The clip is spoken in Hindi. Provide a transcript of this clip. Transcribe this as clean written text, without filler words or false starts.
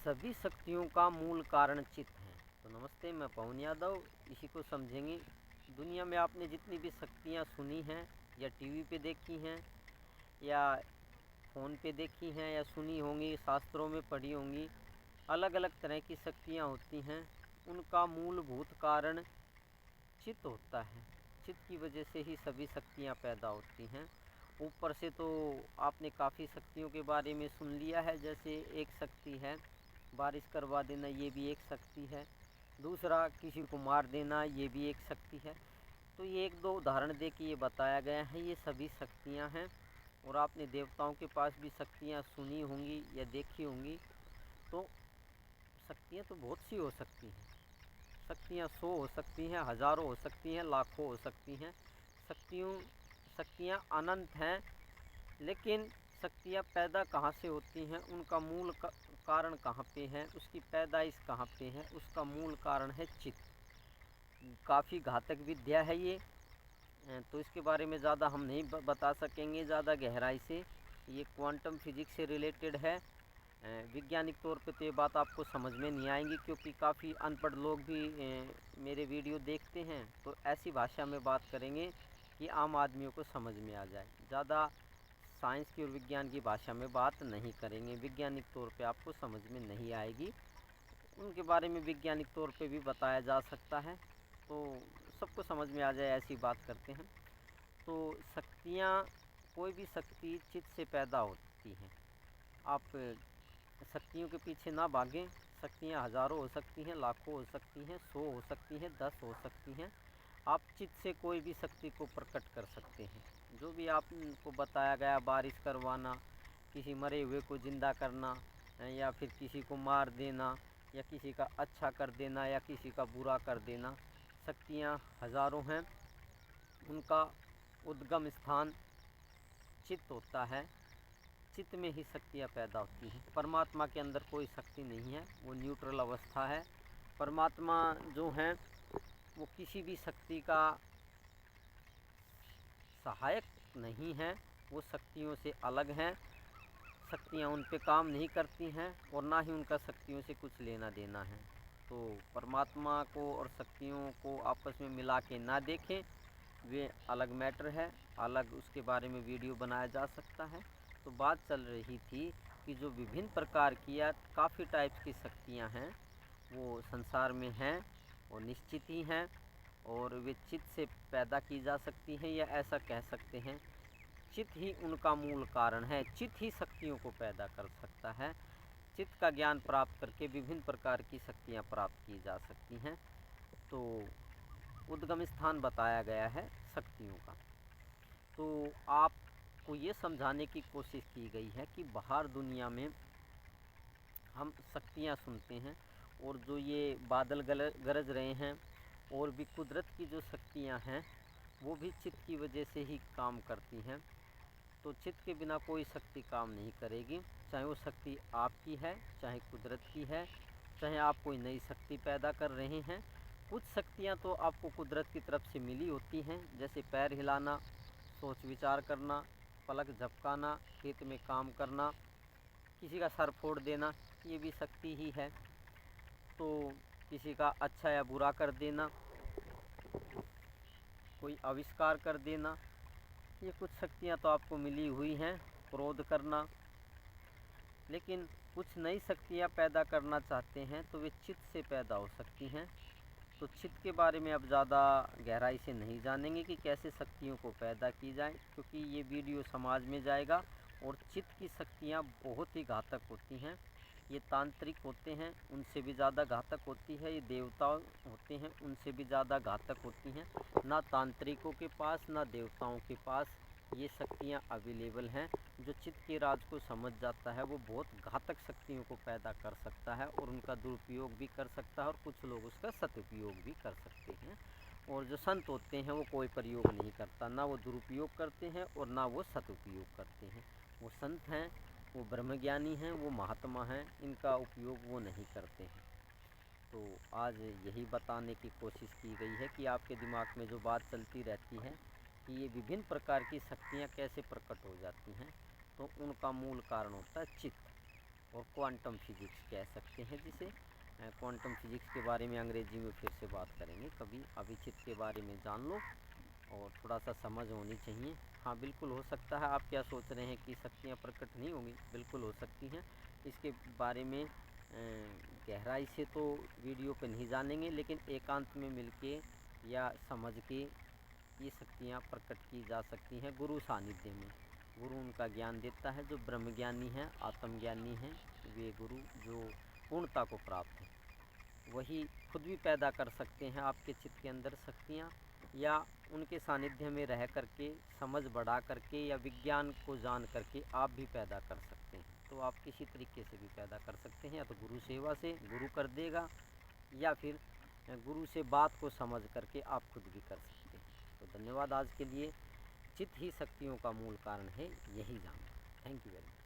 सभी शक्तियों का मूल कारण चित्त है। तो नमस्ते, मैं पवन यादव। इसी को समझेंगे। दुनिया में आपने जितनी भी शक्तियाँ सुनी हैं या टीवी पे देखी हैं या फ़ोन पे देखी हैं या सुनी होंगी, शास्त्रों में पढ़ी होंगी, अलग अलग तरह की शक्तियाँ होती हैं। उनका मूलभूत कारण चित्त होता है। चित्त की वजह से ही सभी शक्तियाँ पैदा होती हैं। ऊपर से तो आपने काफ़ी शक्तियों के बारे में सुन लिया है। जैसे एक शक्ति है बारिश करवा देना, ये भी एक शक्ति है। दूसरा, किसी को मार देना, ये भी एक शक्ति है। तो ये एक दो उदाहरण दे के ये बताया गया है, ये सभी शक्तियाँ हैं। और आपने देवताओं के पास भी शक्तियाँ सुनी होंगी या देखी होंगी। तो शक्तियाँ तो बहुत सी हो सकती हैं। शक्तियाँ 100 हो सकती हैं, हज़ारों हो सकती हैं, लाखों हो सकती हैं। शक्तियाँ अनंत हैं। लेकिन शक्तियाँ पैदा कहाँ से होती हैं, उनका मूल कारण कहाँ पे है, उसकी पैदाइश कहाँ पे है, उसका मूल कारण है चित्त। काफ़ी घातक विद्या है ये। तो इसके बारे में ज़्यादा हम नहीं बता सकेंगे ज़्यादा गहराई से। ये क्वांटम फिजिक्स से रिलेटेड है। वैज्ञानिक तौर पे तो ये बात आपको समझ में नहीं आएंगी, क्योंकि काफ़ी अनपढ़ लोग भी मेरे वीडियो देखते हैं। तो ऐसी भाषा में बात करेंगे कि आम आदमियों को समझ में आ जाए। ज़्यादा साइंस की और विज्ञान की भाषा में बात नहीं करेंगे, वैज्ञानिक तौर पे आपको समझ में नहीं आएगी। उनके बारे में वैज्ञानिक तौर पे भी बताया जा सकता है, तो सबको समझ में आ जाए ऐसी बात करते हैं। तो शक्तियाँ, कोई भी शक्ति चित्त से पैदा होती हैं। आप शक्तियों के पीछे ना भागें। शक्तियाँ हज़ारों हो सकती हैं, लाखों हो सकती हैं, 100 हो सकती हैं, 10 हो सकती हैं। आप चित्त से कोई भी शक्ति को प्रकट कर सकते हैं। जो भी आपको बताया गया, बारिश करवाना, किसी मरे हुए को ज़िंदा करना, या फिर किसी को मार देना, या किसी का अच्छा कर देना या किसी का बुरा कर देना, शक्तियाँ हज़ारों हैं। उनका उद्गम स्थान चित्त होता है। चित्त में ही शक्तियाँ पैदा होती हैं। परमात्मा के अंदर कोई शक्ति नहीं है, वो न्यूट्रल अवस्था है। परमात्मा जो हैं वो किसी भी शक्ति का सहायक नहीं है, वो शक्तियों से अलग हैं। शक्तियाँ उन पे काम नहीं करती हैं और ना ही उनका शक्तियों से कुछ लेना देना है। तो परमात्मा को और शक्तियों को आपस में मिला के ना देखें, वे अलग मैटर है, अलग उसके बारे में वीडियो बनाया जा सकता है। तो बात चल रही थी कि जो विभिन्न प्रकार की या काफ़ी टाइप्स की शक्तियाँ हैं वो संसार में हैं और निश्चित ही हैं, और वे चित्त से पैदा की जा सकती हैं, या ऐसा कह सकते हैं चित्त ही उनका मूल कारण है। चित्त ही शक्तियों को पैदा कर सकता है। चित्त का ज्ञान प्राप्त करके विभिन्न प्रकार की शक्तियाँ प्राप्त की जा सकती हैं। तो उद्गम स्थान बताया गया है शक्तियों का। तो आपको ये समझाने की कोशिश की गई है कि बाहर दुनिया में हम शक्तियाँ सुनते हैं, और जो ये बादल गरज रहे हैं, और भी कुदरत की जो शक्तियाँ हैं वो भी चित्त की वजह से ही काम करती हैं। तो चित्त के बिना कोई शक्ति काम नहीं करेगी, चाहे वो शक्ति आपकी है, चाहे कुदरत की है, चाहे आप कोई नई शक्ति पैदा कर रहे हैं। कुछ शक्तियाँ तो आपको कुदरत की तरफ से मिली होती हैं, जैसे पैर हिलाना, सोच विचार करना, पलक झपकाना, खेत में काम करना, किसी का सर फोड़ देना, ये भी शक्ति ही है। तो किसी का अच्छा या बुरा कर देना, कोई आविष्कार कर देना, ये कुछ शक्तियाँ तो आपको मिली हुई हैं। क्रोध करना। लेकिन कुछ नई शक्तियाँ पैदा करना चाहते हैं तो वे चित्त से पैदा हो सकती हैं। तो चित्त के बारे में अब ज़्यादा गहराई से नहीं जानेंगे कि कैसे शक्तियों को पैदा की जाए, क्योंकि ये वीडियो समाज में जाएगा। और चित्त की शक्तियाँ बहुत ही घातक होती हैं। ये तांत्रिक होते हैं, उनसे भी ज़्यादा घातक होती है। ये देवता होते हैं, उनसे भी ज़्यादा घातक होती हैं। ना तांत्रिकों के पास ना देवताओं के पास ये शक्तियाँ अवेलेबल हैं। जो चित्त के राज को समझ जाता है वो बहुत घातक शक्तियों को पैदा कर सकता है, और उनका दुरुपयोग भी कर सकता है, और कुछ लोग उसका सदुपयोग भी कर सकते हैं। और जो संत होते हैं वो कोई प्रयोग नहीं करता, ना वो दुरुपयोग करते हैं और ना वो सदुपयोग करते हैं। वो संत हैं, वो ब्रह्मज्ञानी हैं, वो महात्मा हैं, इनका उपयोग वो नहीं करते हैं। तो आज यही बताने की कोशिश की गई है कि आपके दिमाग में जो बात चलती रहती है कि ये विभिन्न प्रकार की शक्तियाँ कैसे प्रकट हो जाती हैं, तो उनका मूल कारण होता है चित्त। और क्वांटम फिजिक्स कह सकते हैं जिसे। क्वांटम फिजिक्स के बारे में अंग्रेजी में फिर से बात करेंगे कभी। अभी चित्त के बारे में जान लो और थोड़ा सा समझ होनी चाहिए। हाँ बिल्कुल हो सकता है, आप क्या सोच रहे हैं कि शक्तियाँ प्रकट नहीं होंगी, बिल्कुल हो सकती हैं। इसके बारे में गहराई से तो वीडियो पे नहीं जानेंगे, लेकिन एकांत में मिलके या समझ के ये शक्तियाँ प्रकट की जा सकती हैं गुरु सानिध्य में। गुरु उनका ज्ञान देता है, जो ब्रह्मज्ञानी हैं, आत्मज्ञानी हैं, वे गुरु जो पूर्णता को प्राप्त है, वही खुद भी पैदा कर सकते हैं आपके चित्त के अंदर शक्तियाँ, या उनके सानिध्य में रह करके समझ बढ़ा करके या विज्ञान को जान करके आप भी पैदा कर सकते हैं। तो आप किसी तरीके से भी पैदा कर सकते हैं, या तो गुरु सेवा से गुरु कर देगा, या फिर गुरु से बात को समझ करके आप खुद भी कर सकते हैं। तो धन्यवाद आज के लिए। चित्त ही शक्तियों का मूल कारण है, यही जानना। Thank you very much.